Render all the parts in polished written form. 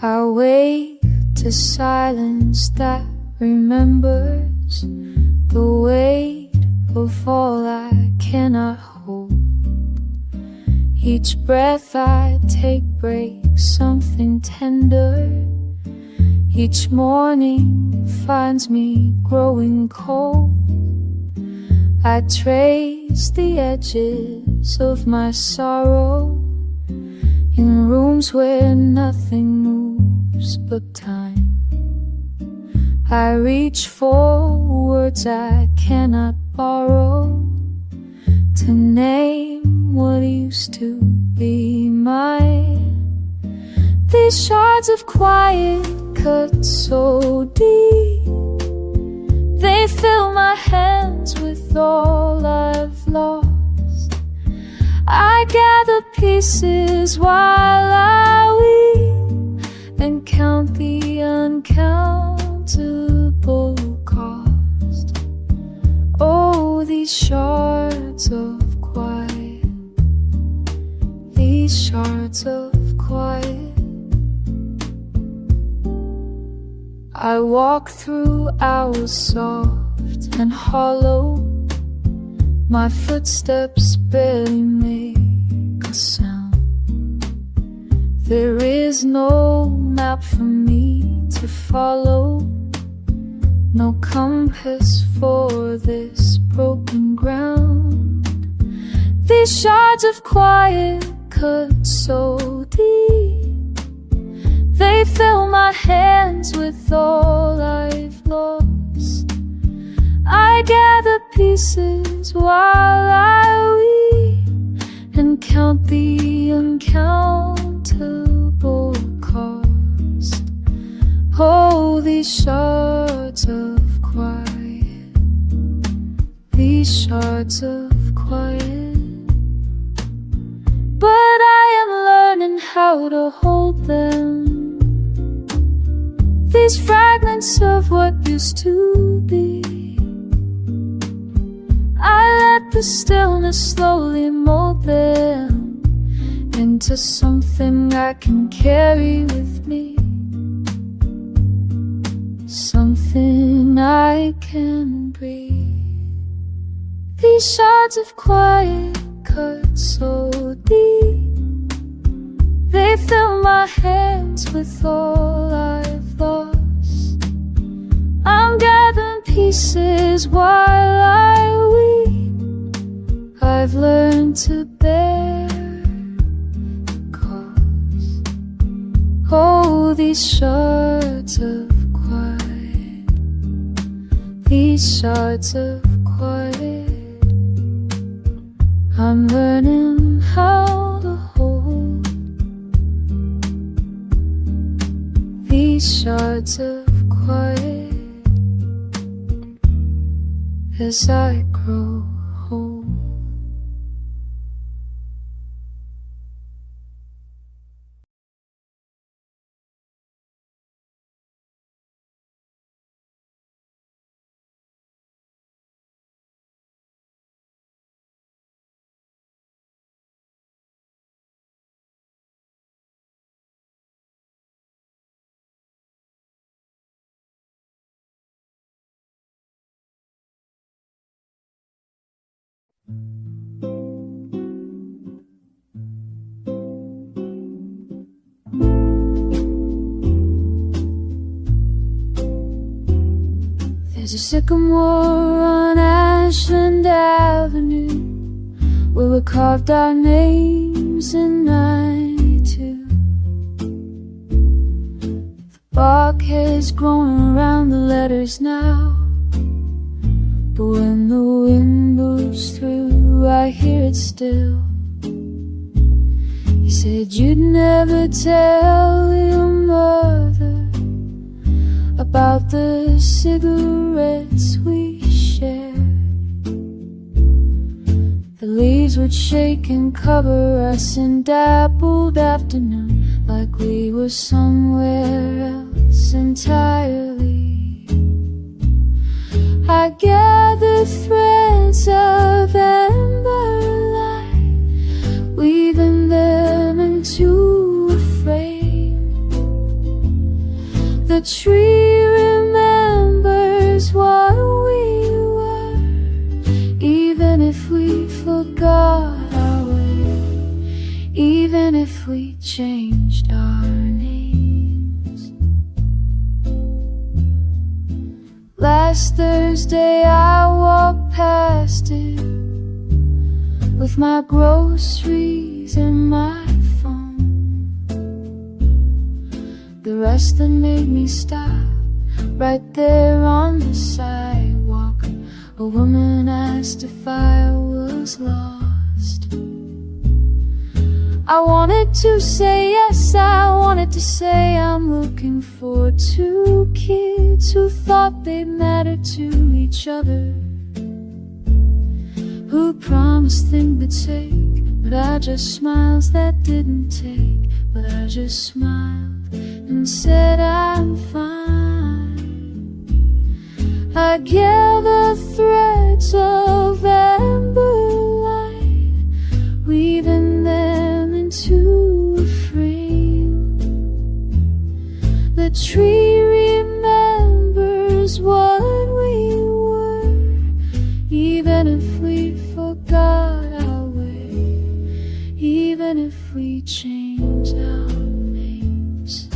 I wake to silence that remembers the weight of all I cannot hold. Each breath I take breaks something tender. Each morning finds me growing cold. I trace the edges of my sorrow in rooms where nothing moves but time. I reach for words I cannot borrow to name what used to be mine. These shards of quiet cut so deep, they fill my hands with all I've lost. I gather pieces while I weep and count the uncountable cost. Oh, these shards of quiet, these shards of quiet. I walk through hours soft and hollow. My footsteps barely make a sound. There is no map for me to follow, no compass for this broken ground. These shards of quiet cut so deep, they fill my hands with all I've lost. I gather pieces while I weep and count the uncountable cost. Oh, these shards of quiet, these shards of quiet. But I am learning how to hold them, these fragments of what used to be. I let the stillness slowly mold them into something I can carry with me, something I can breathe. These shards of quiet cut so deep, they fill my hands with all I've lost. I'm gathering pieces while I weep. I've learned to bear the cost. Oh, these shards of quiet, these shards of quiet. I'm learning how to hold these shards of quiet as I grow old. There's a sycamore on Ashland Avenue where we carved our names in 92. The bark has grown around the letters now, but when the wind moves through I hear it still. You said you'd never tell your mother about the cigarettes we shared. The leaves would shake and cover us in dappled afternoon, like we were somewhere else entirely. I gather threads of amber light, weaving them into a frame. tree remembers what we were, even if we forgot our way, even if we changed our names. Last Thursday I walked past it with my groceries and my phone. The rest that made me stop right there on the sidewalk. A woman asked if I was lost. I wanted to say yes, I wanted to say I'm looking for two kids who thought they mattered to each other, who promised things would take, but I just smiles that didn't take. But I just smiled and said I'm fine. I gather threads of amber light, weaving them into a frame. The tree remembers what we were, even if we forgot our way, even if we changed our names.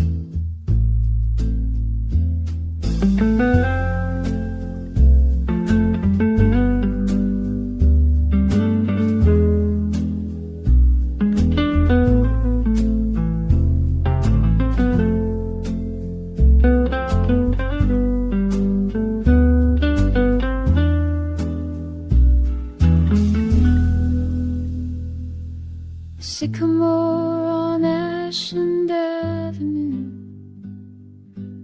Sycamore on Ashland Avenue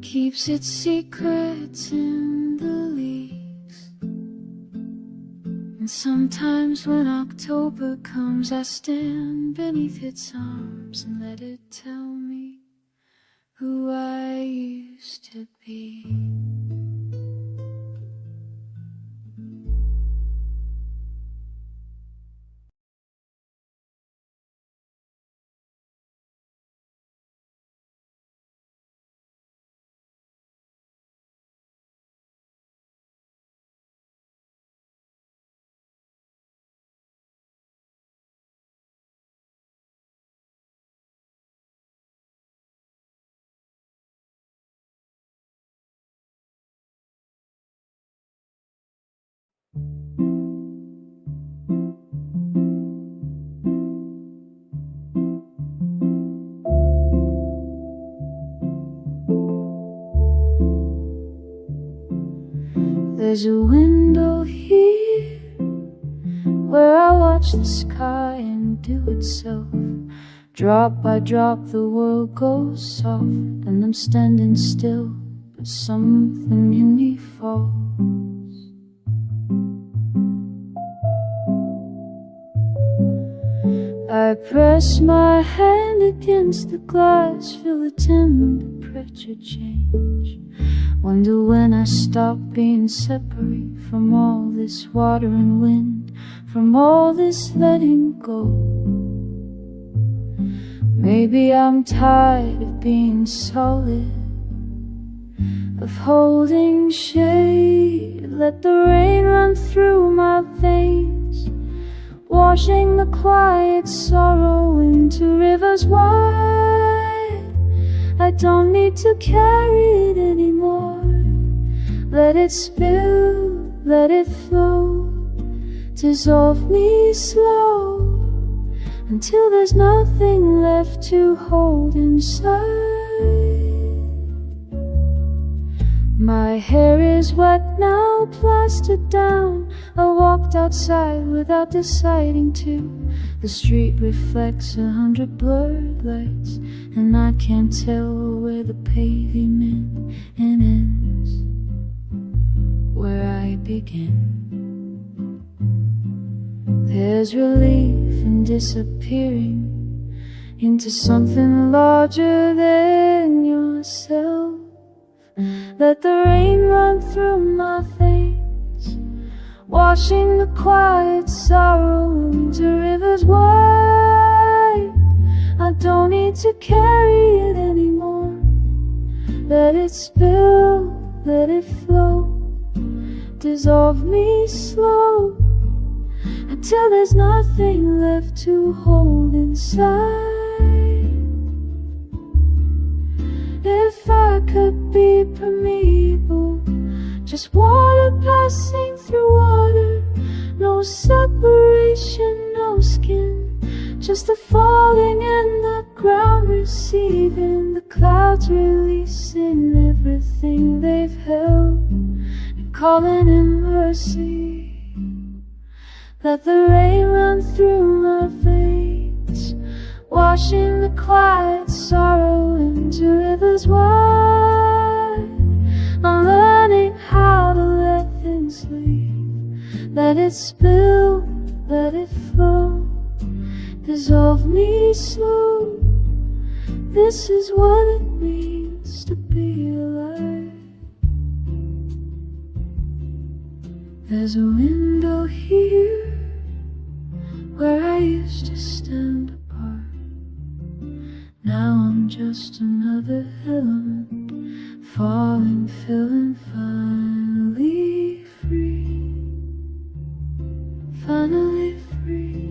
keeps its secrets in the leaves. And sometimes when October comes, I stand beneath its arms and let it tell me who I used to be. There's a window here where I watch the sky and do itself. Drop by drop the world goes soft, and I'm standing still, but something in me falls. I press my hand against the glass, feel the temperature change. Wonder when I stop being separate from all this water and wind, from all this letting go. Maybe I'm tired of being solid, of holding shade. Let the rain run through my veins, washing the quiet sorrow into rivers wide. I don't need to carry it anymore. Let it spill, let it flow, dissolve me slow, until there's nothing left to hold inside. My hair is wet now, plastered down. I walked outside without deciding to. The street reflects 100 blurred lights, and I can't tell where the pavement ends, where I begin. There's relief in disappearing into something larger than yourself. Let the rain run through my veins, washing the quiet sorrow into rivers wide. I don't need to carry it anymore. Let it spill, let it flow, dissolve me slow, until there's nothing left to hold inside. If I could be permeable, just water passing through water, no separation, no skin, just the falling and the ground receiving, the clouds releasing everything they've held and calling in mercy. Let the rain run through my veins, washing the quiet sorrow into rivers wide. I'm learning how to let things leave. Let it spill, let it flow, dissolve me slow. This is what it means to be alive. There's a window here where I used to stand apart. Now I'm just another element, falling, feeling finally free, finally free.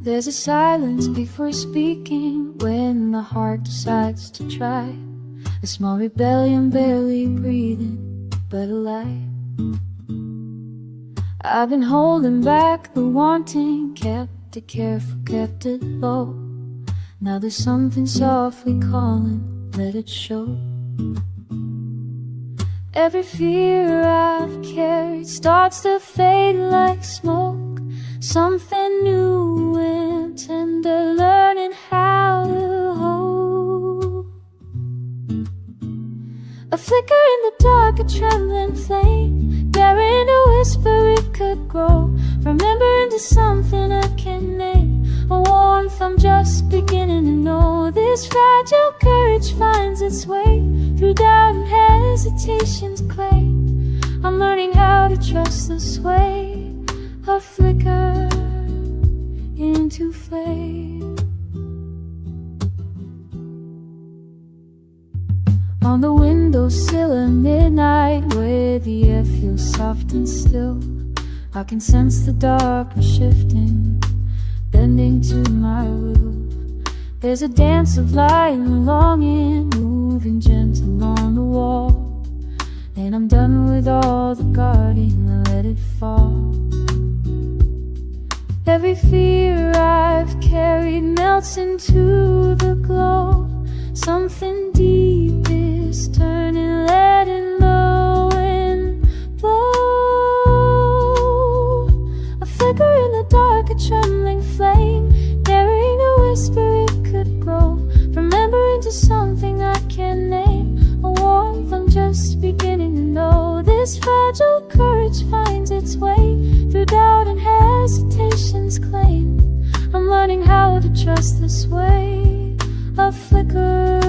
There's a silence before speaking when the heart decides to try. A small rebellion, barely breathing, but alive. I've been holding back the wanting, kept it careful, kept it low. Now there's something softly calling, let it show. Every fear I've carried starts to fade like smoke. Something new and tender, learning how to hold. A flicker in the dark, a trembling flame, daring to whisper it could grow, remembering to something I can name, a warmth I'm just beginning to know. This fragile courage finds its way through doubt and hesitation's clay. I'm learning how to trust the sway, a flicker into flame. On the windowsill at midnight, where the air feels soft and still, I can sense the darkness shifting, bending to my will. There's a dance of light and longing, moving gentle on the wall. And I'm done with all the guarding, I let it fall. Every fear I've carried melts into the glow. Something deep is turning, letting the wind blow. A flicker in the dark, a trembling flame, daring to whisper it could grow, remembering to something I can name, a warmth I'm just beginning to know. This fragile courage finds its way through doubt and hesitation's claim. I'm learning how to trust this way, a flicker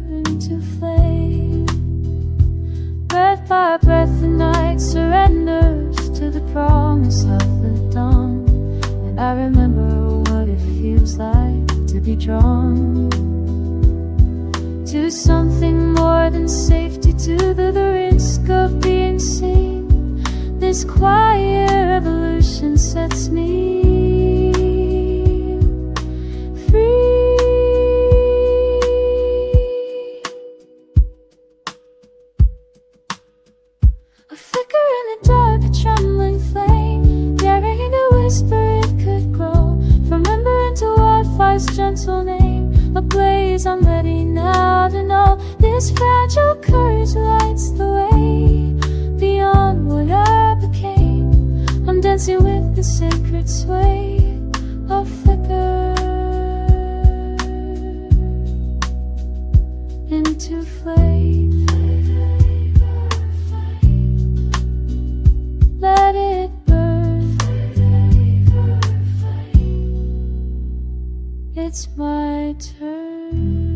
into flame. Breath by breath the night surrenders to the promise of the dawn, and I remember what it feels like to be drawn to something more than safety, to the risk of being seen. This quiet revolution sets me free. A flicker in the dark, a trembling flame, daring to whisper it could grow, remembering to wildfire's gentle name, a blaze I'm ready now to know. This fragile courage lights the way it's my turn.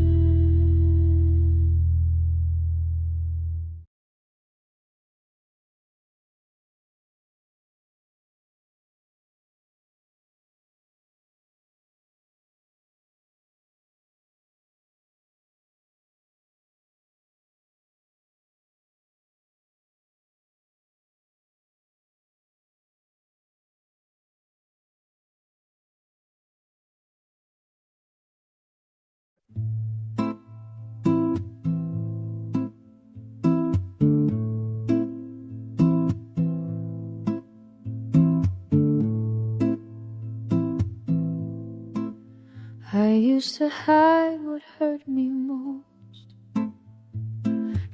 I used to hide what hurt me most,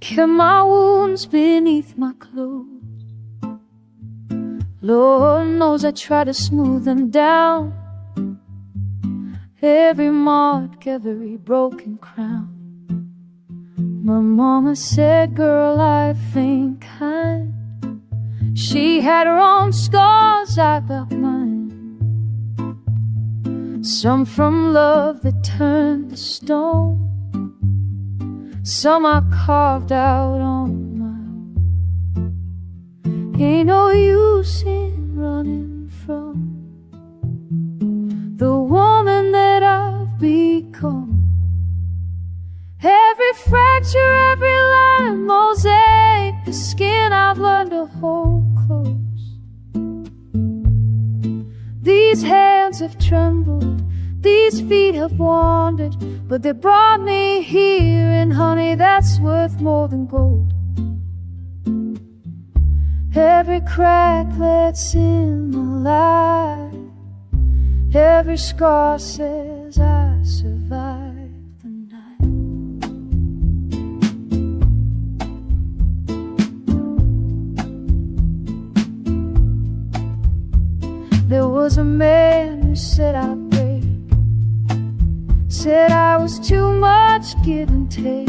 kept my wounds beneath my clothes. Lord knows I tried to smooth them down, every mark, every broken crown. My mama said, girl, life ain't kind. She had her own scars, I got mine. Some from love that turned to stone, some I carved out on my own. Ain't no use in running from the woman that I've become. Every fracture, every line, mosaic, the skin I've learned to hold close. These hands have trembled, these feet have wandered, but they brought me here, and honey, that's worth more than gold. Every crack lets in the light, every scar says I survived the night. There was a man who said I'd break, said I was too much give and take.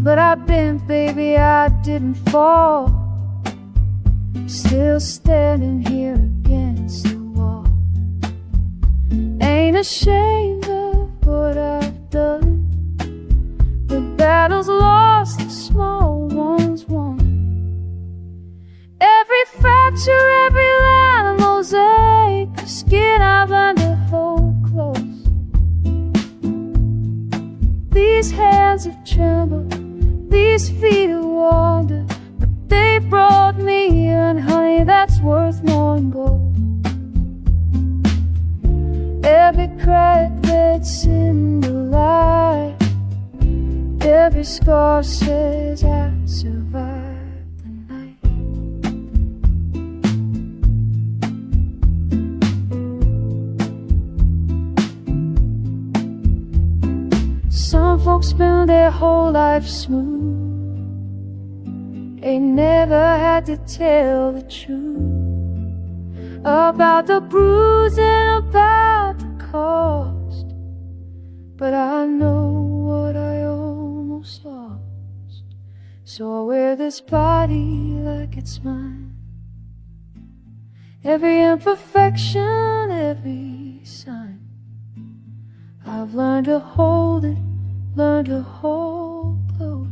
But I bent, baby, I didn't fall, still standing here against the wall. Ain't ashamed of what I've done, the battles lost, the small ones won. Every fracture, every line, a mosaic, the skin I've learned to hold close. These hands have trembled, these feet have wandered, but they brought me here, and honey, that's worth more than gold. Every crack that's in the light, every scar says I survived the night. Some folks spend their whole life smooth, ain't never had to tell the truth about the bruising, about the cost. But I know what I almost lost, so I wear this body like it's mine. Every imperfection, every sign, I've learned to hold it, learned to hold close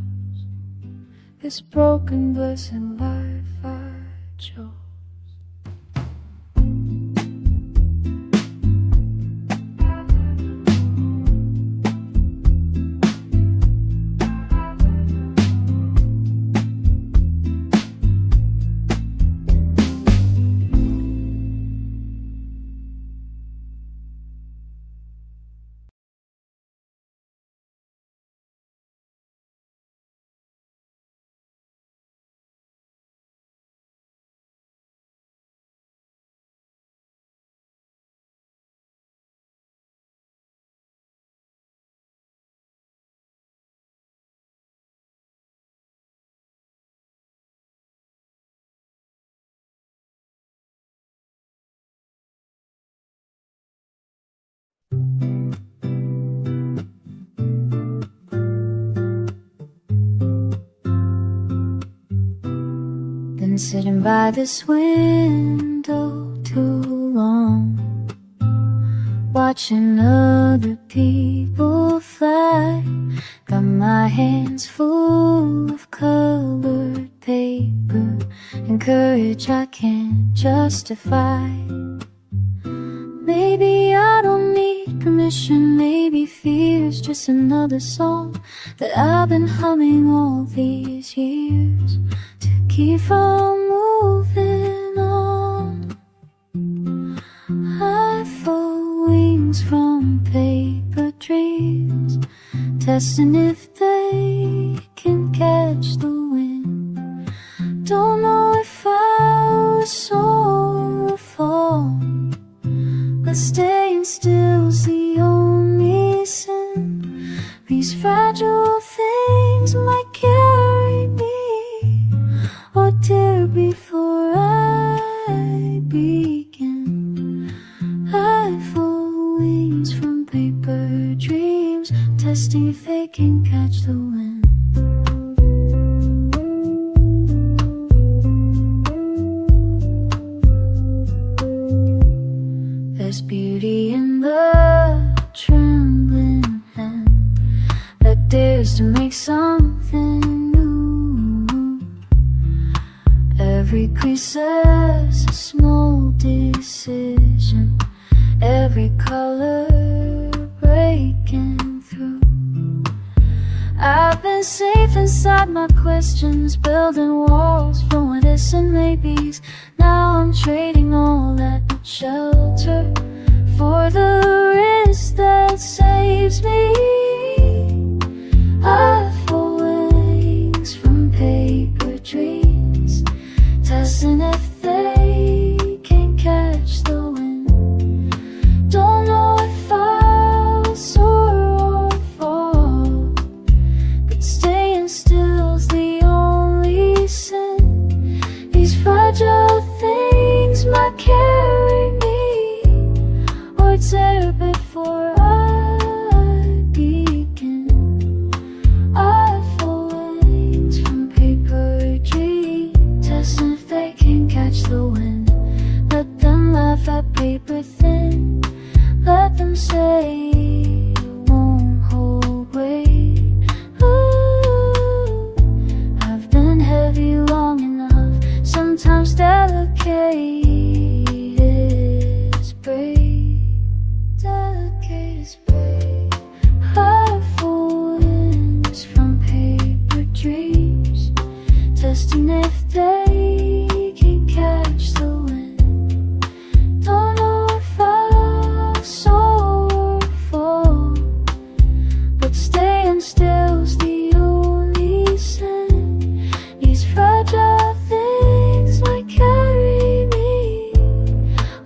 this broken, blessed life I chose. Been sitting by this window too long, watching other people fly. Got my hands full of colored paper and courage I can't justify. Maybe I don't need permission, maybe fear's just another song that I've been humming all these years to keep from moving on. I fold wings from paper dreams, testing if they can catch the wind. Don't know if I'll soar or fall, but staying still's the only sin. These fragile things might carry me or tear before I begin. I fold wings from paper dreams, testing if they can catch the wind. There's beauty in the trembling hand that dares to make something new. Every crease says a small decision, every color breaking through. I've been safe inside my questions, building walls from what is and maybes. Now I'm trading all that shelter for the risk that saves me. I fold wings from paper dreams, testing if they can catch the wind. Don't know if I'll soar or fall, but staying still's the only sin. These fragile things might carry me or tear before I begin. I fold wings from paper dreams, testing if they can catch the wind. Let them laugh at paper thin, let them say it won't hold weight. Ooh, I've been heavy long enough, sometimes delicate is brave, delicate is brave. I fold wings from paper dreams, testing if they can catch the wind. Don't know if I'll soar or fall, but staying still's the only sin. These fragile things might carry me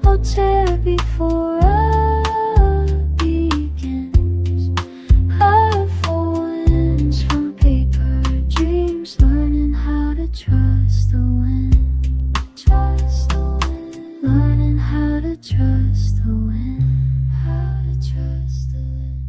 or tear before I begin. I fold wings from paper dreams, learning how to trust the wind. Trust the wind. Learning how to trust the wind. How to trust the wind.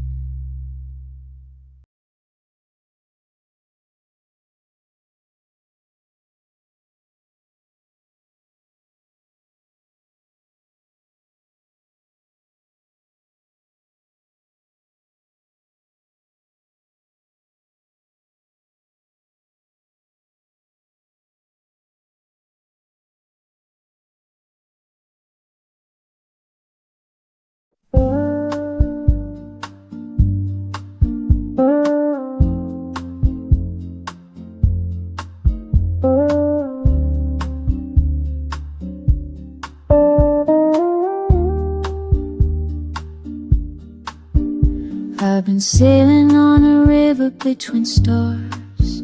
I've been sailing on a river between stars.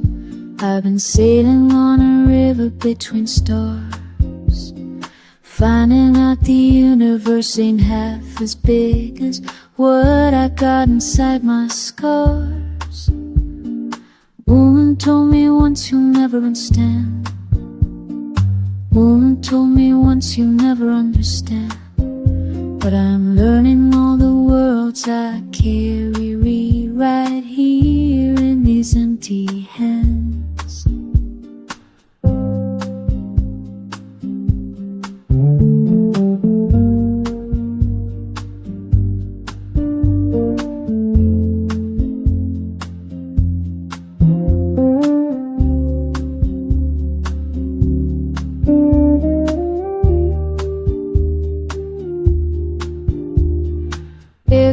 I've been sailing on a river between stars, finding out the universe ain't half as big as what I got inside my scars. Woman told me once you'll never understand. Woman told me once you'll never understand. But I'm learning all the worlds I carry right here in these empty hands.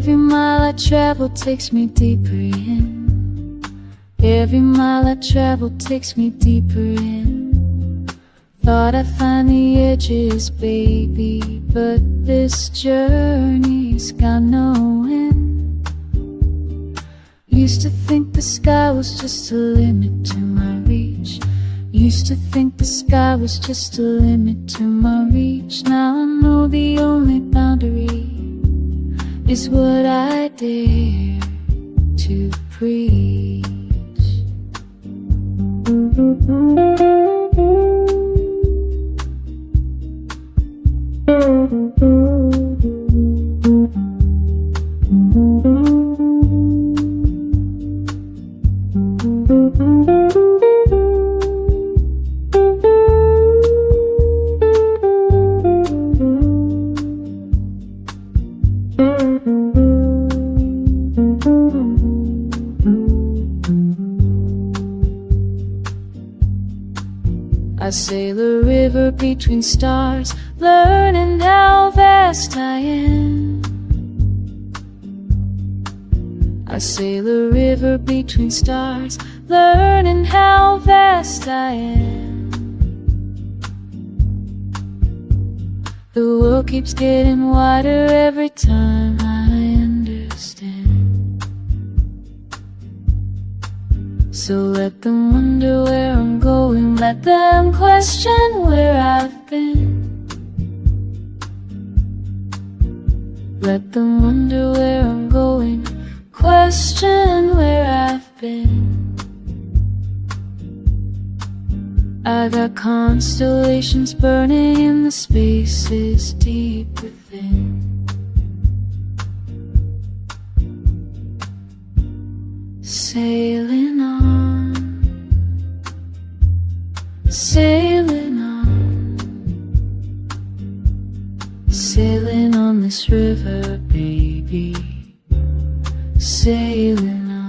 Every mile I travel takes me deeper in. Every mile I travel takes me deeper in. Thought I'd find the edges, baby, but this journey's got no end. Used to think the sky was just a limit to my reach. Used to think the sky was just a limit to my reach. Now I know the only boundary is what I dare to preach. I sail a river between stars, learning how vast I am. I sail a river between stars, learning how vast I am. The world keeps getting wider every time I understand. So let them wonder where I'm going, let them question where I've been. Let them wonder where I'm going, question where I've been. I got constellations burning in the spaces deep within. Sailing on, sailing on, sailing on this river, baby, sailing on.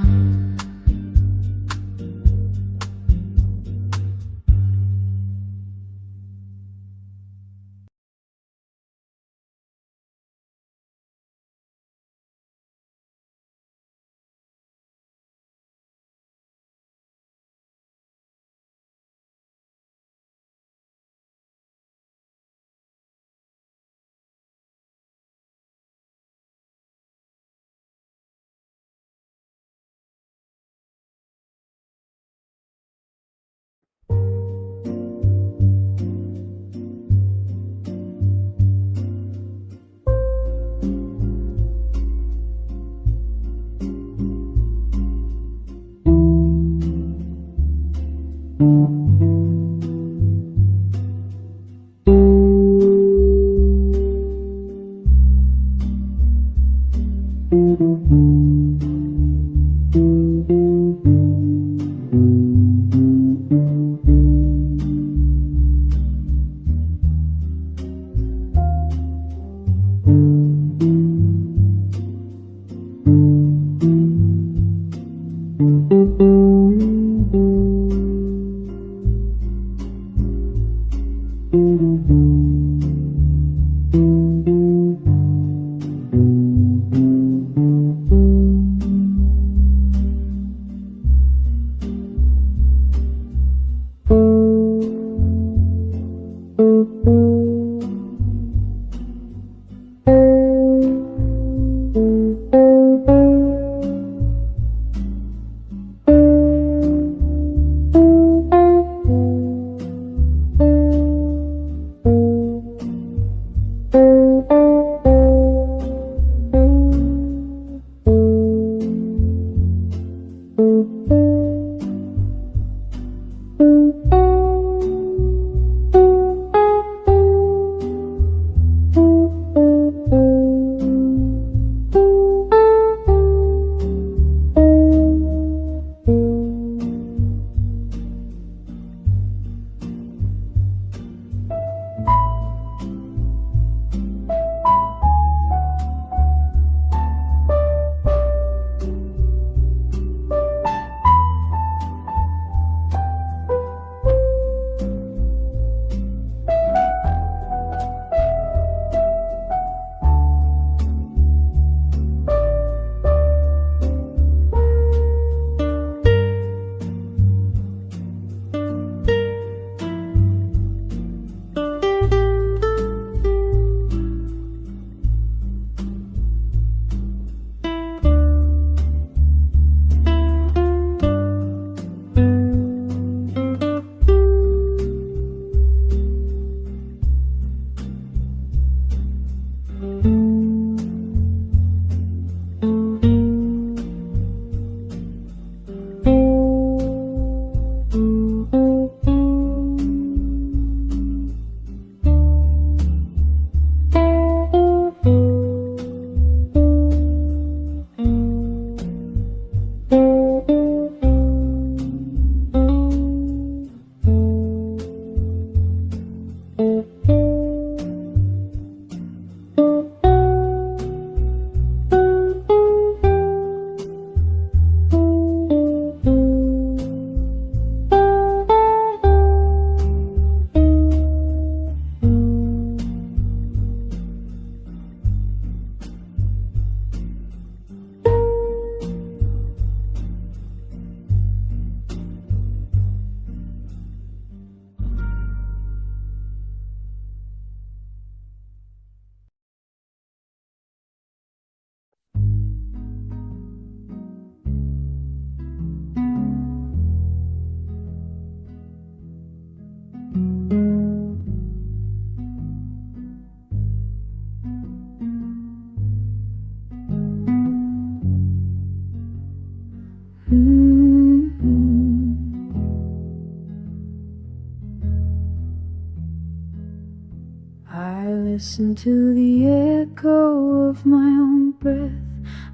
I listen to the echo of my own breath.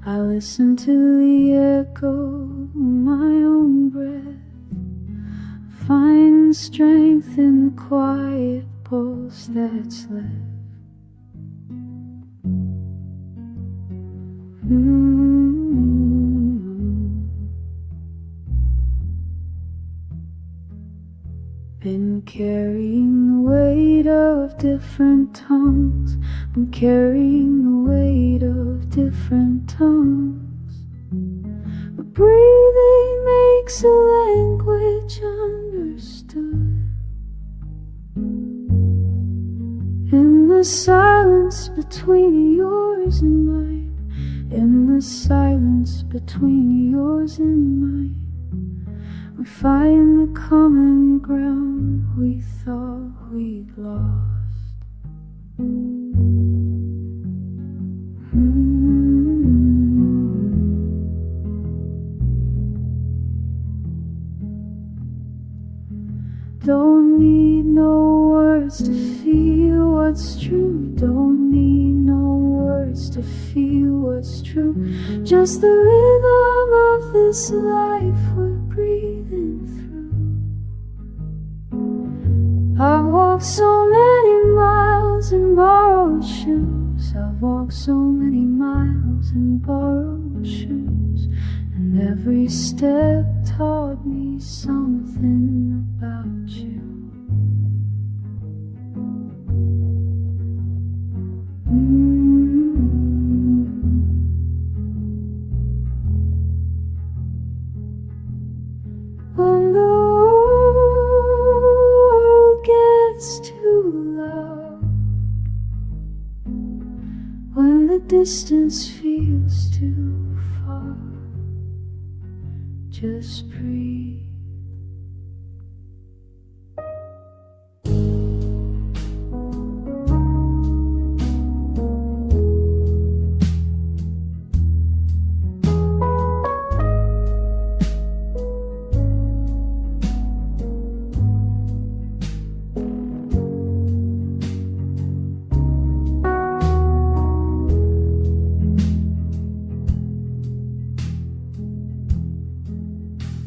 I listen to the echo of my own breath. Find strength in the quiet pulse that's left. Been carrying the weight of different tongues. Been carrying the weight of different tongues. But breathing makes a language understood. In the silence between yours and mine, in the silence between yours and mine, we find the common ground we thought we'd lost. Don't need no words to feel what's true. Don't need no words to feel what's true. Just the rhythm of this life we're breathing through. I've walked so many miles in borrowed shoes. I've walked so many miles in borrowed shoes. And every step taught me something about you. When the world gets too loud, when the distance feels too far, just breathe.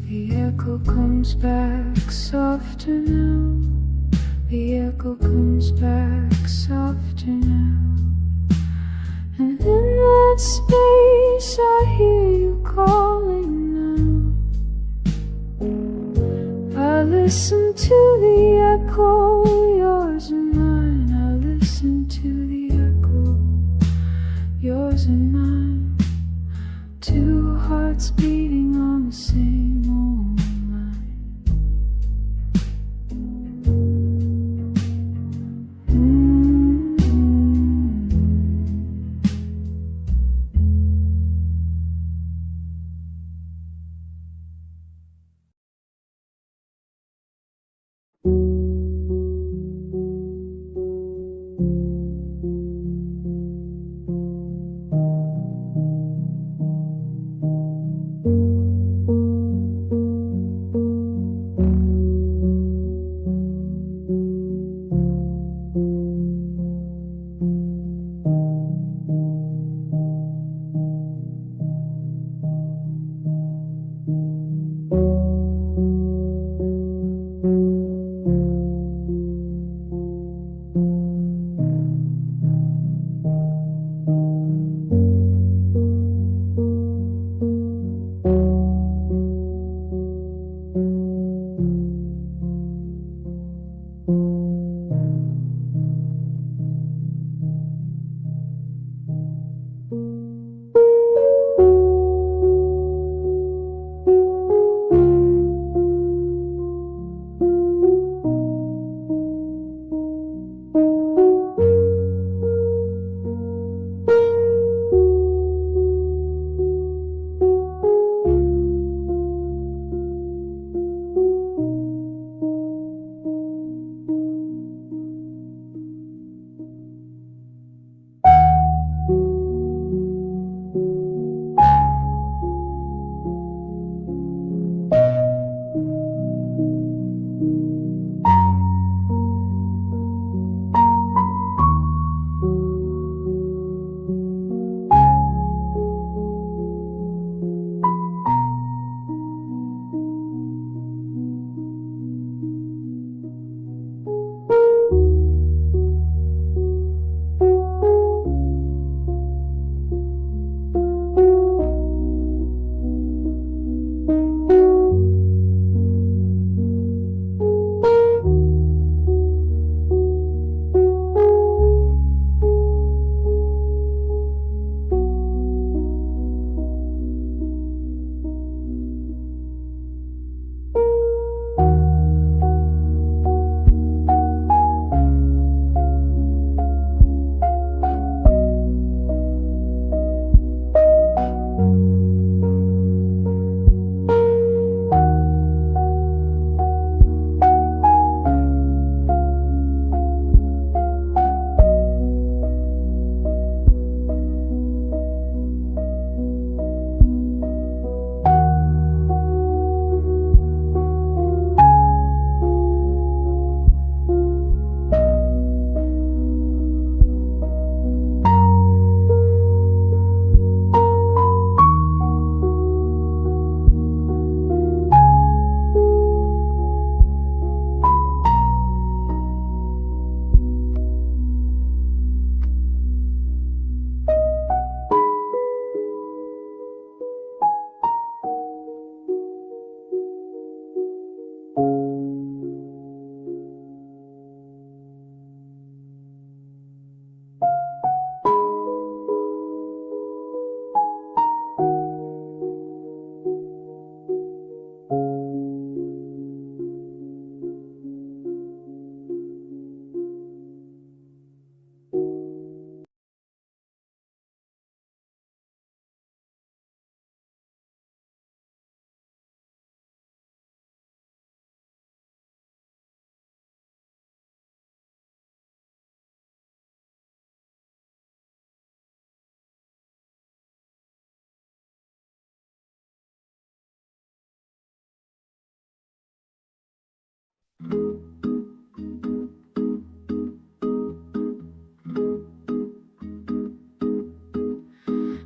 The echo comes back softer now. The echo comes back softer now. And in that space I hear you calling now. I listen to the echo, yours and mine. I listen to the echo, yours and mine. Two hearts beating on the same old line.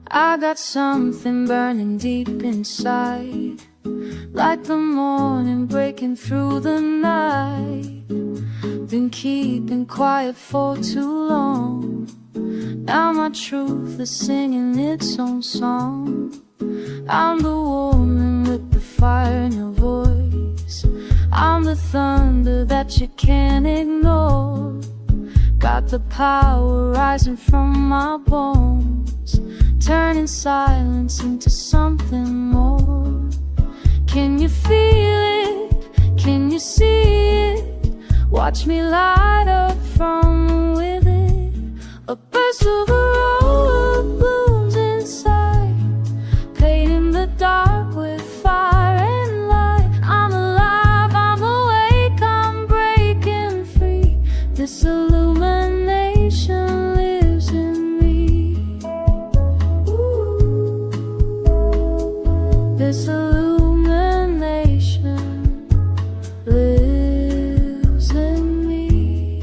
I got something burning deep inside, like the morning breaking through the night. Been keeping quiet for too long. Now my truth is singing its own song. I'm the woman with the fire in your voice. I'm the thunder that you can't ignore. Got the power rising from my bones, turning silence into something more. Can you feel it? Can you see it? Watch me light up from within. A burst of aurora blooms inside, painting the dark with fire and light. I'm alive, I'm awake, I'm breaking free. This illumination lives in me. Ooh. This illumination lives in me.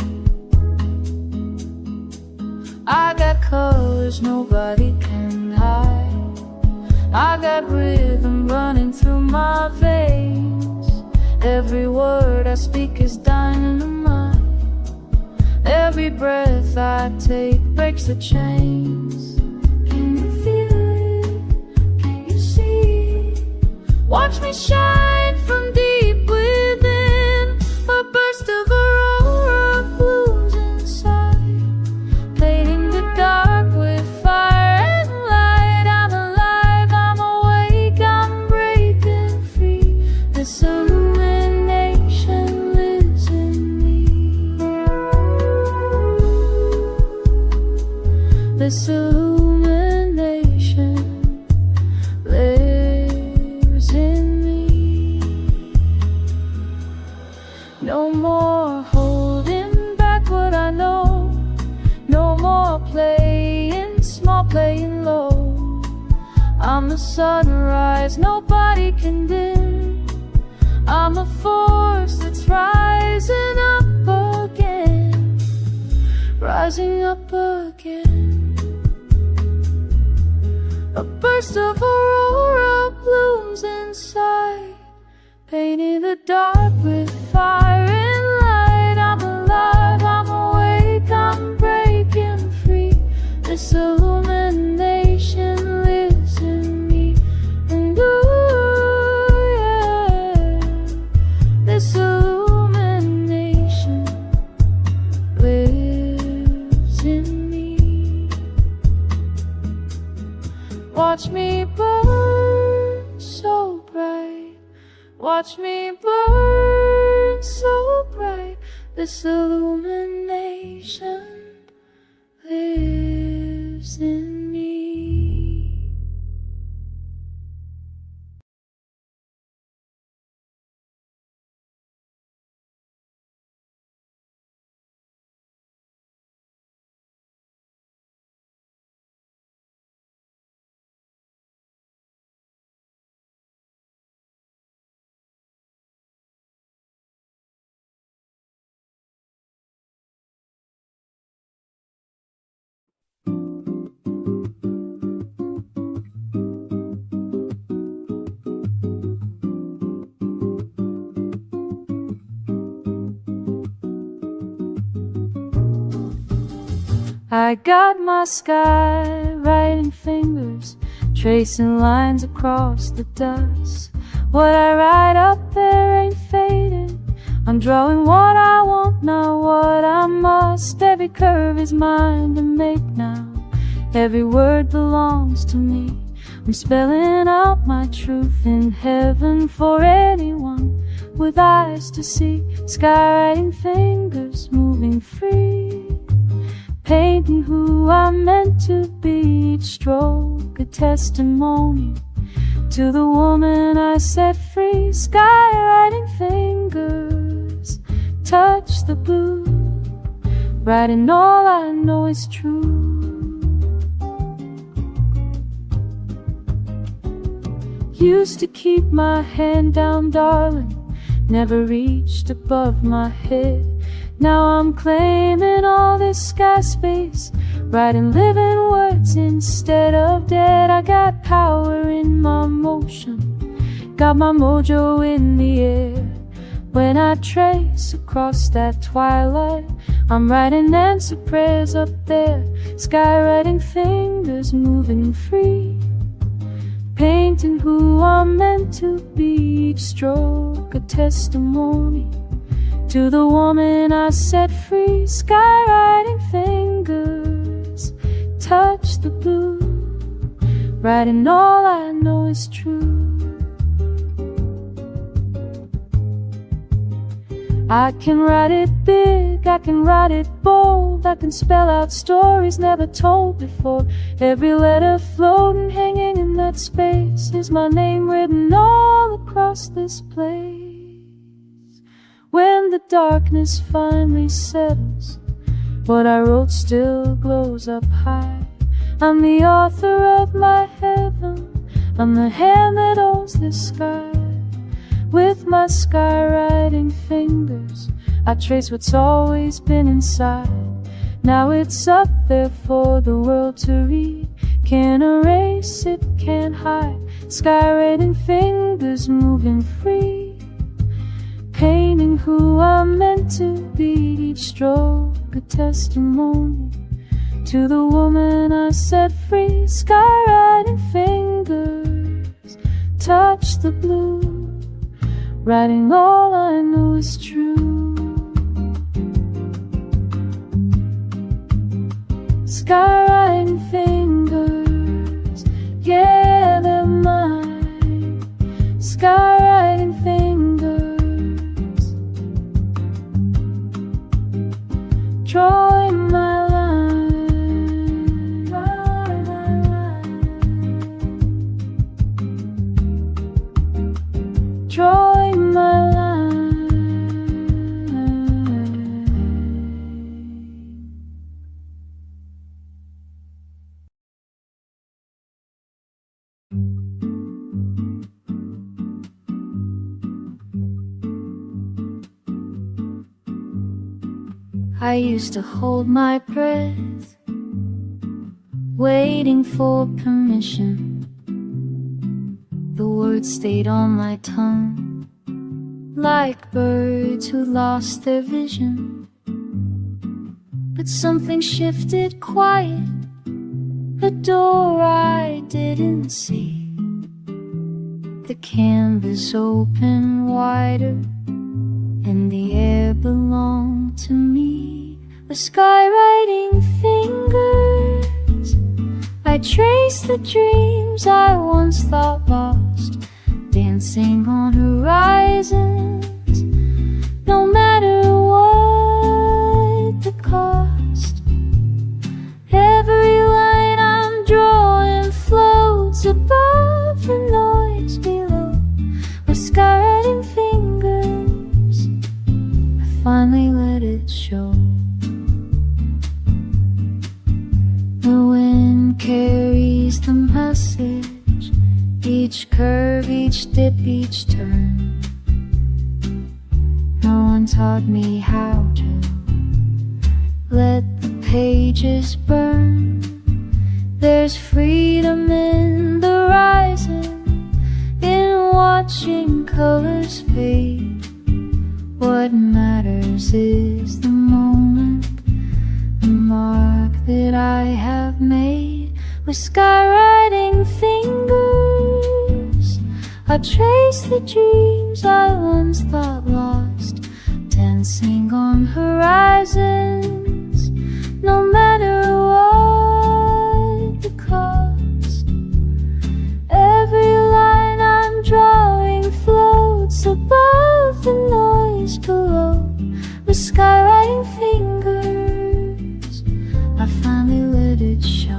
I got colors nobody can hide. I got rhythm running through my veins. Every word I speak is dynamite. Every breath I take breaks the chains. Can you feel it? Can you see it? Watch me shine from deep within. A burst of aurora blooms inside, painting the dark with fire and light. I'm alive, I'm awake, I'm breaking free. This illumination lives in me. This illumination lives in me. No more holding back what I know. No more playing small, playing low. I'm the sunrise nobody can dim. I'm a force that's rising up again, rising up again. A burst of aurora blooms inside, painting the dark with fire and light. I'm alive, I'm awake, I'm breaking free. This illumination lives in me. And ooh, yeah, this illumination lives in me. Watch me burn so bright. Watch me burn so bright. This illumination lives in me. I got my sky writing fingers, tracing lines across the dust. What I write up there ain't fading. I'm drawing what I want, not what I must. Every curve is mine to make now. Every word belongs to me. I'm spelling out my truth in heaven for anyone with eyes to see. Sky writing fingers moving free, painting who I'm meant to be. Each stroke a testimony to the woman I set free. Sky writing fingers touch the blue, writing all I know is true. Used to keep my hand down, darling, never reached above my head. Now I'm claiming all this sky space, writing living words instead of dead. I got power in my motion, got my mojo in the air. When I trace across that twilight, I'm writing answer prayers up there. Skywriting fingers moving free, painting who I'm meant to be. Each stroke a testimony to the woman I set free. Skywriting fingers touch the blue, writing all I know is true. I can write it big, I can write it bold, I can spell out stories never told before. Every letter floating, hanging in that space, is my name written all across this place. When the darkness finally settles, what I wrote still glows up high. I'm the author of my heaven, I'm the hand that owns this sky. With my skywriting fingers, I trace what's always been inside. Now it's up there for the world to read. Can't erase it, can't hide. Skywriting fingers moving free, painting who I'm meant to be. Each stroke a testimony to the woman I set free. Skywriting fingers touch the blue, writing all I know is true. Skywriting fingers, yeah, they're mine. Skywriting fingers, drawing my line, drawing my line. I used to hold my breath, waiting for permission. The words stayed on my tongue, like birds who lost their vision. But something shifted quiet, a door I didn't see. The canvas opened wider, and the air belonged to me. With skywriting fingers, I traced the dreams I once thought lost, dancing on horizons, no matter what the cost. Every line I'm drawing floats above the noise below. With skywriting fingers, I finally let it show. The wind carries the message, each curve, each dip, each turn. No one taught me how to let the pages burn. There's freedom in the rising, in watching colors fade. What matters is the moment, the mark that I have made. With skywriting fingers, I trace the dreams I once thought lost, dancing on horizons, no matter what the cost. Every line I'm drawing floats above the noise below. With skywriting fingers, I finally let it show.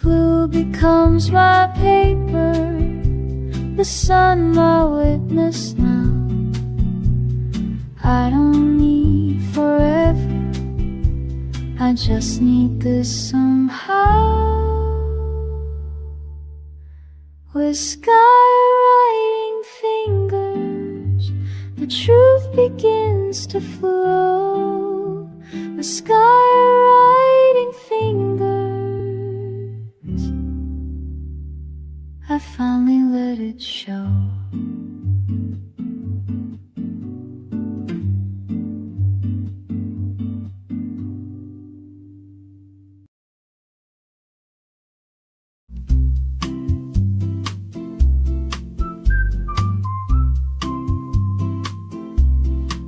Blue becomes my paper, the sun my witness now. I don't need forever, I just need this somehow. With sky the truth begins to flow with skywriting fingers. I finally let it show.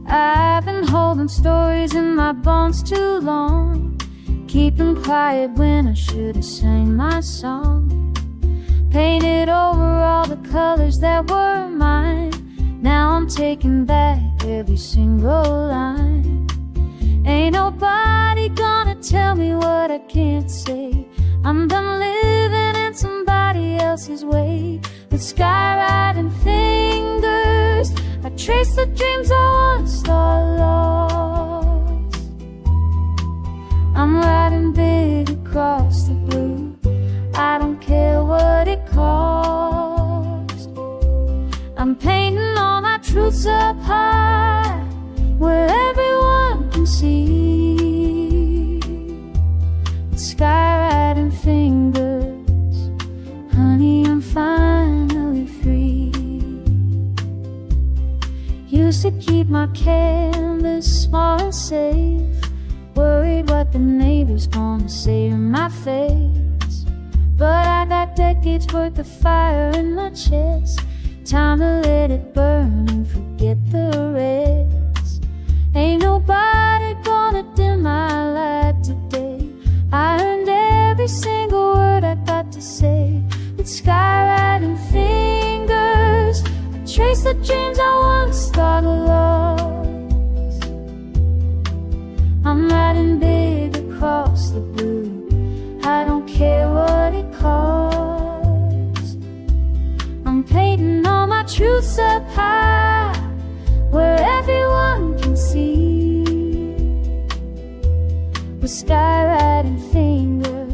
I've been holding stories in my bones too long, keeping quiet when I should have sang my song. Painted over all the colors that were mine. Now I'm taking back every single line. Ain't nobody gonna tell me what I can't say. I'm done living in somebody else's way. With skywriting fingers, I trace the dreams I once thought lost. I'm writing big across the blue. I don't care what it costs. I'm painting all my truths up high, where everyone can see. With skywriting fingers, honey, I'm finally free. Used to keep my canvas small and safe, worried what the neighbors gonna say to my face. But I got decades worth of fire in my chest. Time to let it burn and forget the rest. Ain't nobody gonna dim my light today. I earned every single word I got to say. With skywriting fingers, I trace the dreams I once thought lost. I'm writing big across the blue. I don't care what it costs. I'm painting all my truths up high, where everyone can see. With skywriting fingers,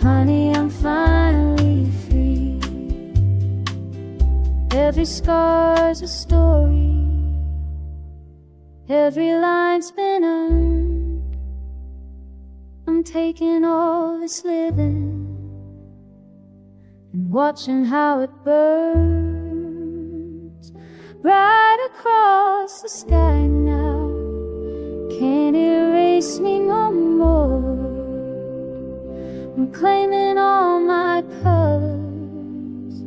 honey, I'm finally free. Every scar's a story, every line's been earned. I'm taking all this living and watching how it burns right across the sky now. Can't erase me no more. I'm claiming all my colors.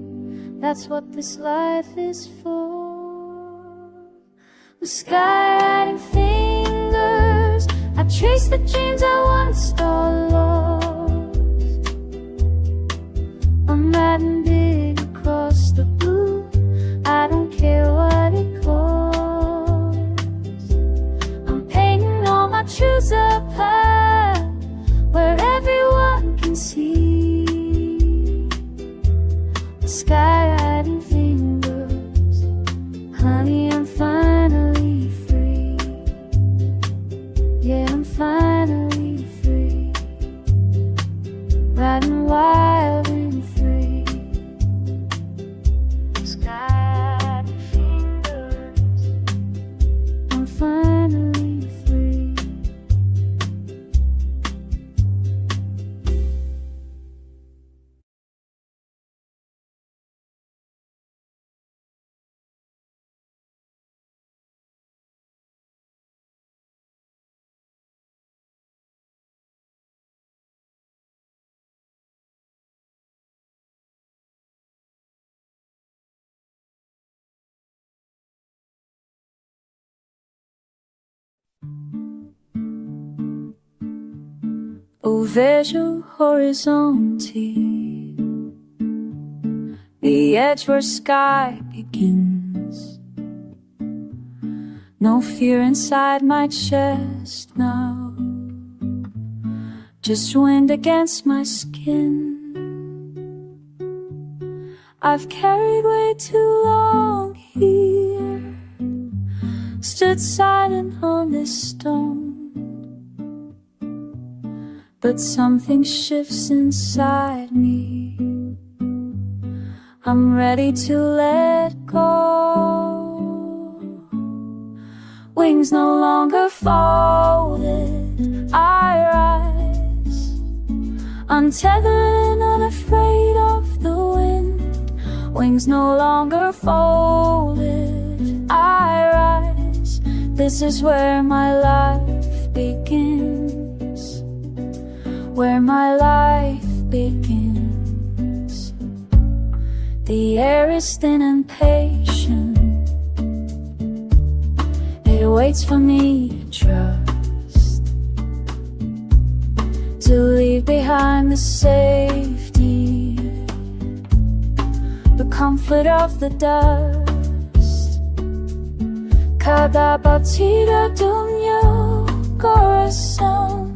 That's what this life is for. With skywriting fingers, I trace the dreams I once thought lost. I'm writing big across the blue. I don't care what it costs. I'm painting all my truths up high, where everyone can see. The skywriting fingers, honey, I'm finally free. Yeah, I'm finally free. Riding wild and free. Skywriting fingers, I'm finally free. Oh, vejo horizonte, the edge where sky begins. No fear inside my chest now, just wind against my skin. I've carried way too long here, stood silent on this stone. But something shifts inside me. I'm ready to let go. Wings no longer folded, I rise, untethered and unafraid of the wind. Wings no longer folded, I rise. This is where my life begins, where my life begins. The air is thin and patient, it waits for me to trust, to leave behind the safety, the comfort of the dust. Cada batida de meu coração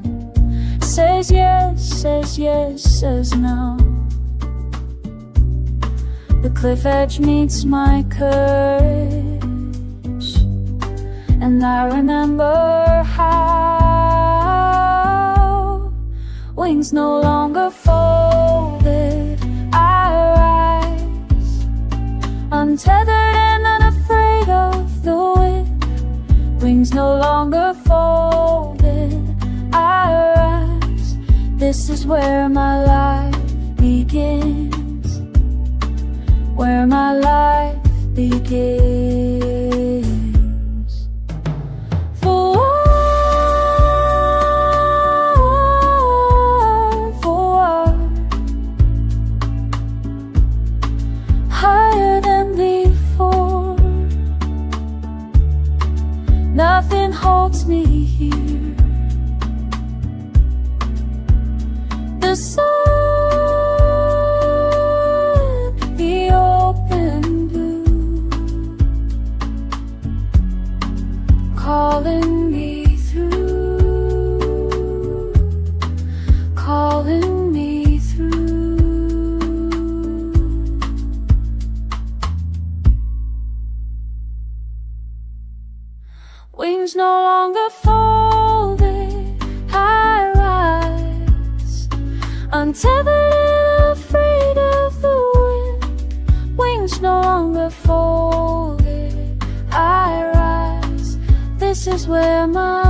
says yes, says yes, says no. The cliff edge meets my courage, and I remember how wings no longer folded, I rise, untethered and unafraid of the wind. Wings no longer folded, I rise. This is where my life begins, where my life begins. For higher than before, nothing holds me here. The sun, the open blue, calling me through, calling me through. Wings no longer folded, I rise, untethered and afraid of the wind. Wings no longer folded, I rise. This is where my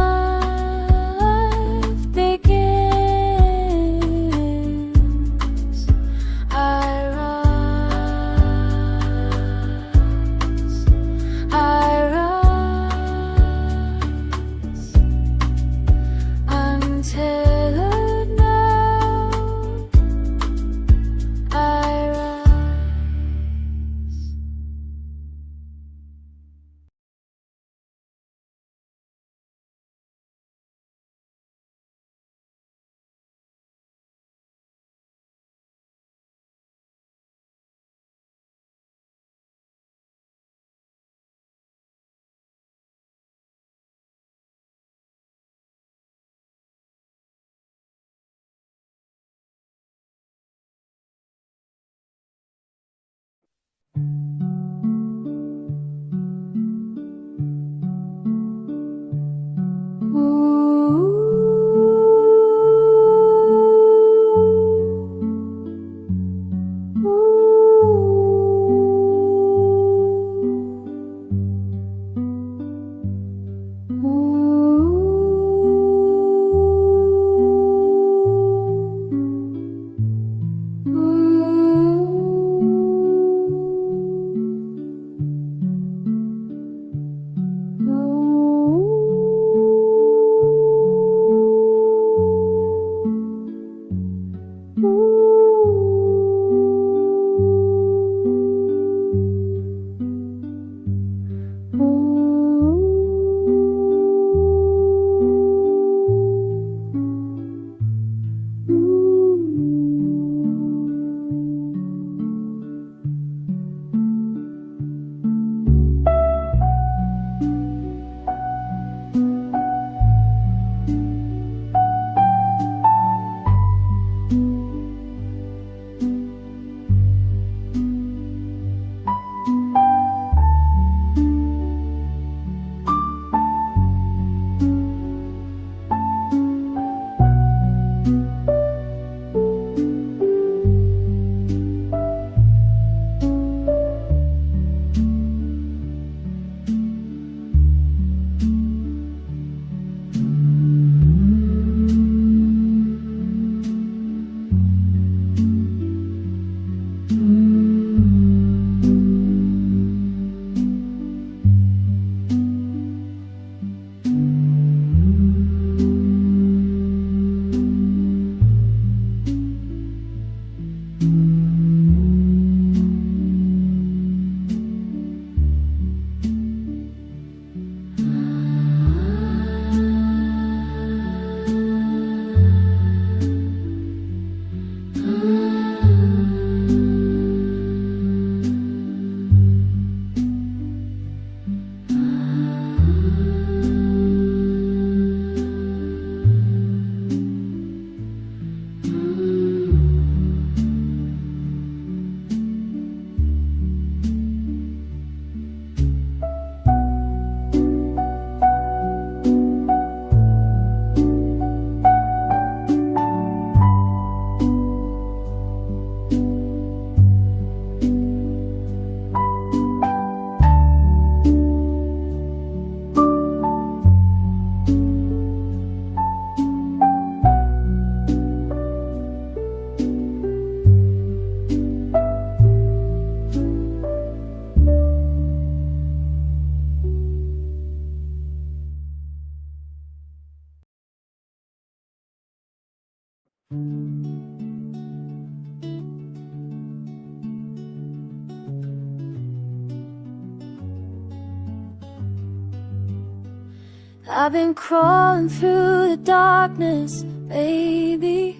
I've been crawling through the darkness, baby,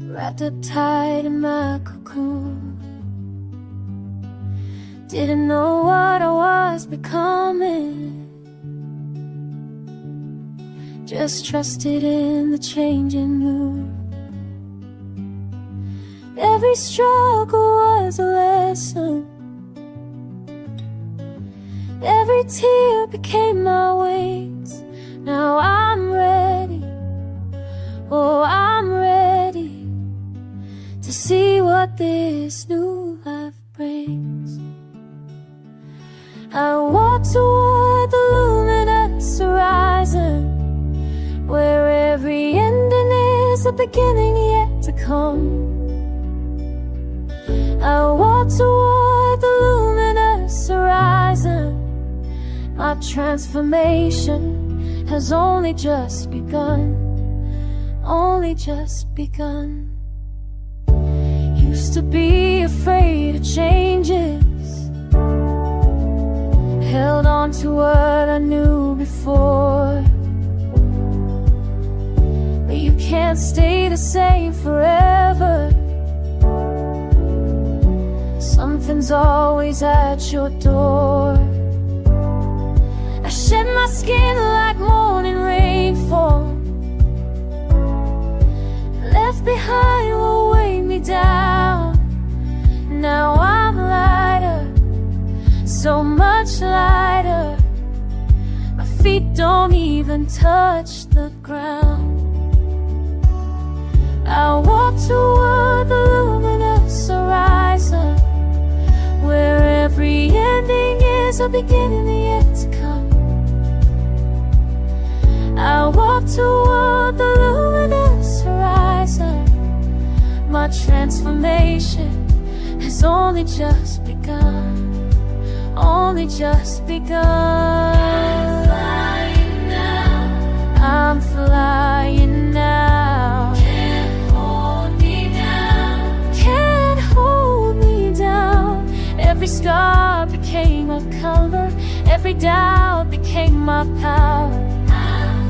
wrapped up tight in my cocoon. Didn't know what I was becoming, just trusted in the changing mood. Every struggle was a lesson, every tear became my wings. Now I'm ready, oh I'm ready to see what this new life brings. I walk toward the luminous horizon, where every ending is a beginning yet to come. I walk toward the luminous horizon. My transformation has only just begun, only just begun. Used to be afraid of changes, held on to what I knew before. But you can't stay the same forever. Something's always at your door. I shed my skin like morning rainfall, left behind what weighed me down. Now I'm lighter, so much lighter. My feet don't even touch the ground. I walk toward the luminous horizon, where every ending is a beginning yet to come. I walk toward the luminous horizon. My transformation has only just begun, only just begun. I'm flying now. Can't hold me down. Can't hold me down. Every scar became a color, every doubt became my power.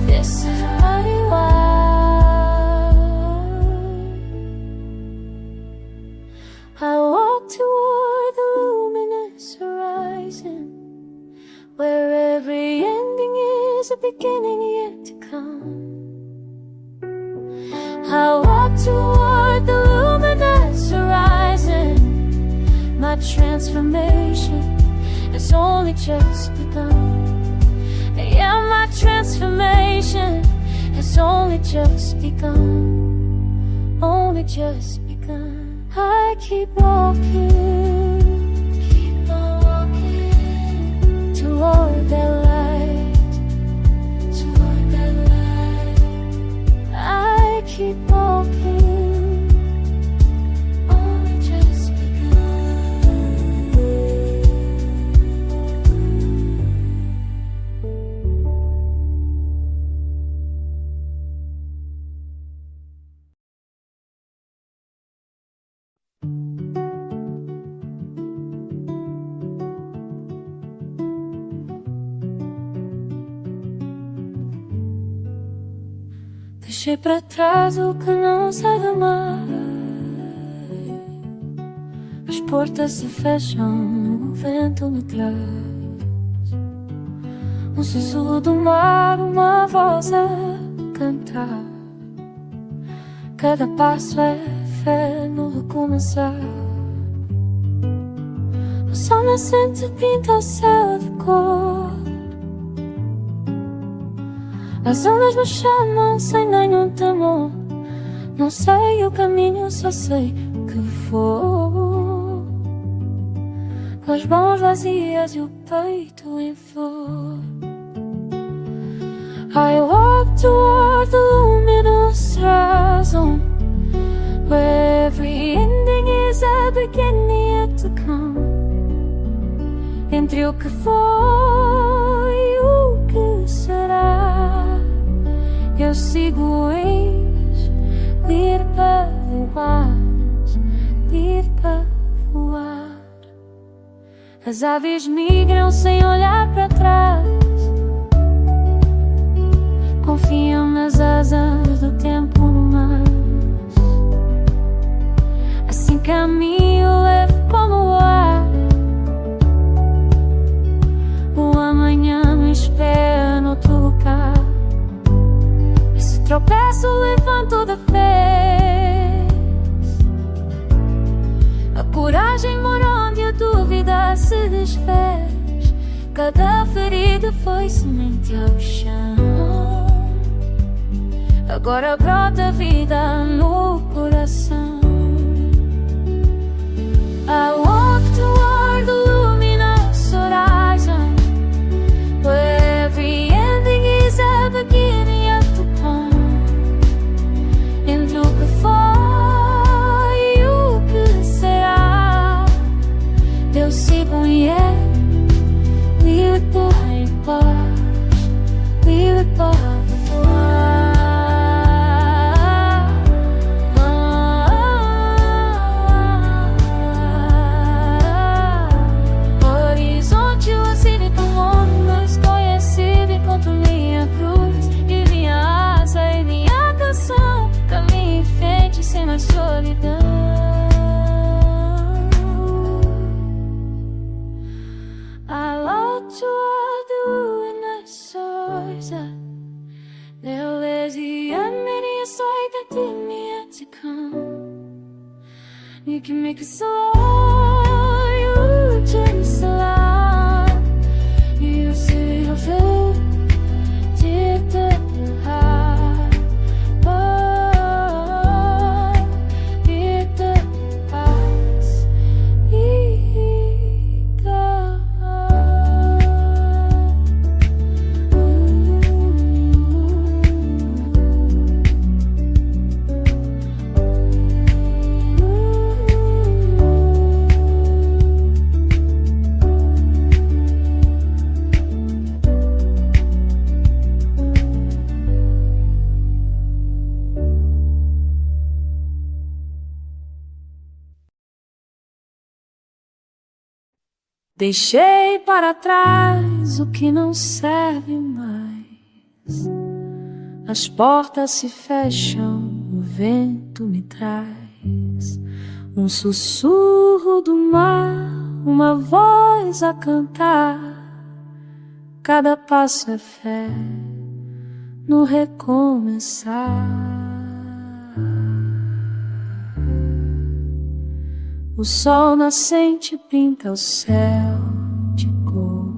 This is my world. I walk toward the luminous horizon, where every ending is a beginning yet to come. I walk toward the luminous horizon. My transformation has only just begun. Yeah, my transformation has only just begun, only just begun. I keep walking toward that light, toward that light. I keep walking, only just deixei pra trás o que não sabe mais. As portas se fecham, o vento me traz um sussurro do mar, uma voz a cantar. Cada passo é fé no recomeçar. O sol nascente pinta o céu de cor. As ondas me chamam sem nenhum temor. Não sei o caminho, só sei que vou, com as mãos vazias e o peito em flor. I walk toward the luminous horizon, where every ending is a beginning yet to come. Entre o que foi e o que será, eu sigo o ex As aves migram sem olhar para trás, confiam nas asas do tempo no mar. Assim caminho leve como o ar. O amanhã me espera noutro lugar. E se tropeço, levanto da vez. A coragem mora onde a dúvida se desfez. Cada ferida foi semente ao chão. Agora brota vida no coração. I walk toward the luminous horizon, where every ending is a beginning yet to come. Entre o que foi e o que será, eu sigo e é livre em paz, livre para voar. Solidão. I look toward the luminous source. There is the many a sight that didn't yet to come. You can make it slow, you turn slow. You see your face, deep in your heart. Deixei para trás o que não serve mais. As portas se fecham, o vento me traz um sussurro do mar, uma voz a cantar. Cada passo é fé no recomeçar. O sol nascente pinta o céu de cor.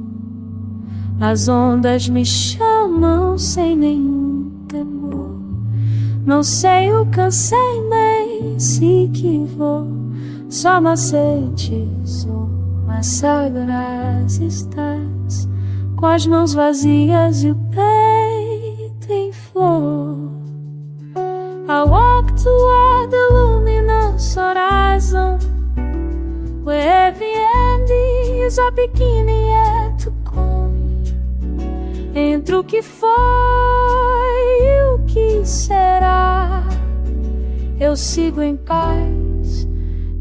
As ondas me chamam sem nenhum temor. Não sei o cansei nem sei que vou. Só macetes ou mas sagrás estás, com as mãos vazias e o peito em flor. I walk toward the luminous horizon, where every ending is a beginning yet to come. Entre o que foi e o que será, eu sigo em paz,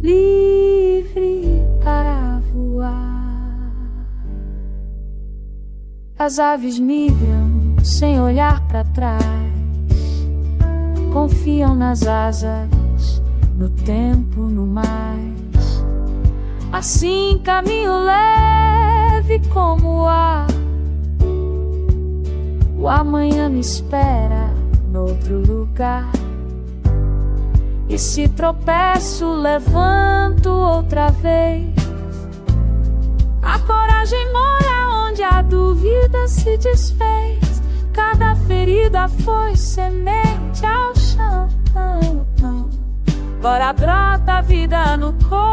livre para voar. As aves migram sem olhar para trás, confiam nas asas, no tempo, no mais. Assim caminho leve como o ar. O amanhã me espera noutro lugar. E se tropeço, levanto outra vez. A coragem mora onde a dúvida se desfez. Cada ferida foi semente ao chão. Agora brota a vida no coração.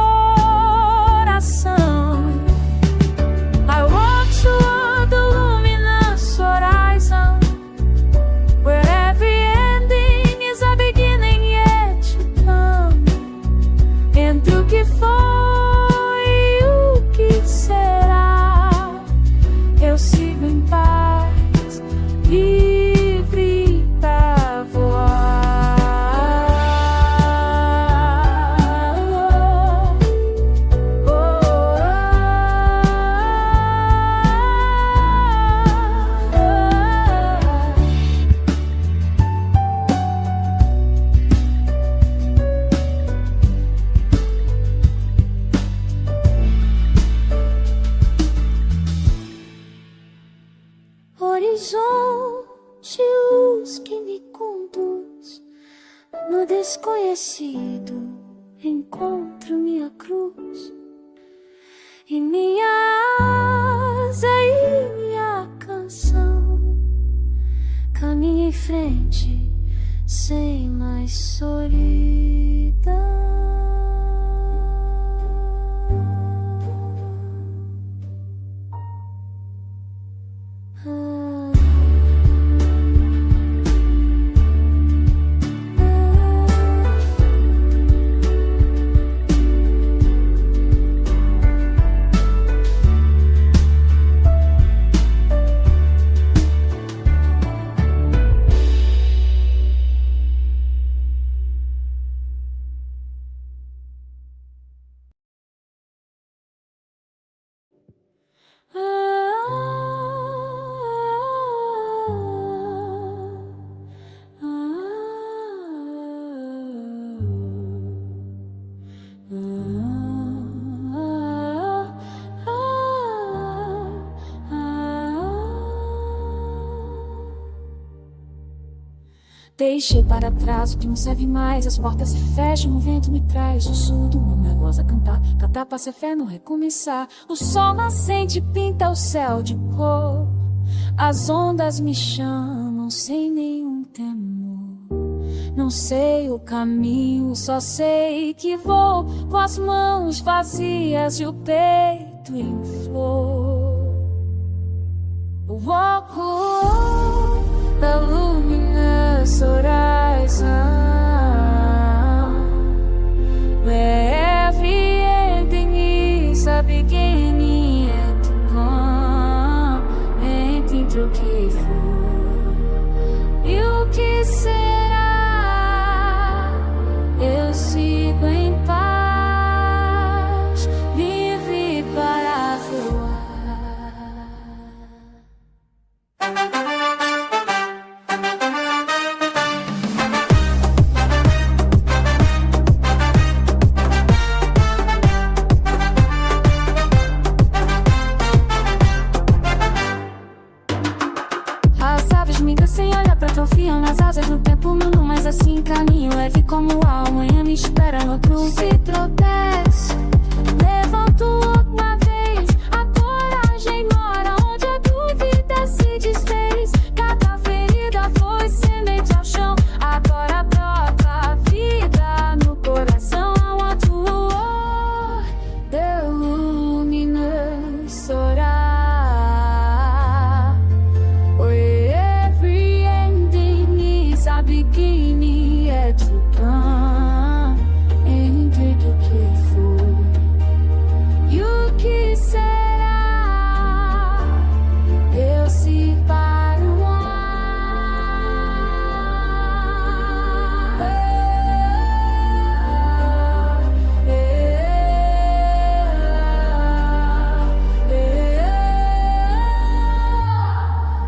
I walk toward the luminous horizon, where every ending is a beginning yet to come. Entre o que foi e o que será, eu sigo em paz, livre para voar. Oh, oh, oh. horizonte, luz que me conduz. No desconhecido encontro minha cruz. E minha asa e minha canção. Caminho em frente, sem mais solidão. Deixei para trás o que não serve mais. As portas se fecham, o vento me traz. O surdo me goza a cantar. Cantar pra ser fé, não recomeçar. O sol nascente pinta o céu de cor. As ondas me chamam sem nenhum temor. Não sei o caminho, só sei que vou com as mãos vazias e o peito em flor. Walk the luminous horizon, where every ending is a beginning to come. Entre o que for e o que será, eu sigo em paz, livre para voar. Confiam nas asas do tempo mundo, mas assim caminho leve como a amanhã me espera no cruz. Se tropeço, levanto outra vez. A coragem mora onde a dúvida se desfez. Cada ferida foi semente ao chão, agora brota a vida no coração. I want to walk the luminous horizon. Beginning yet to come. Entre do que for e o que será, eu se para o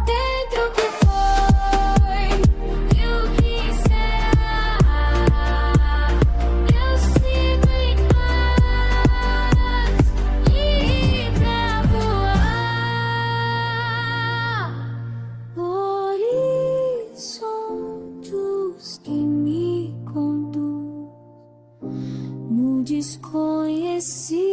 dentro que desconhecido.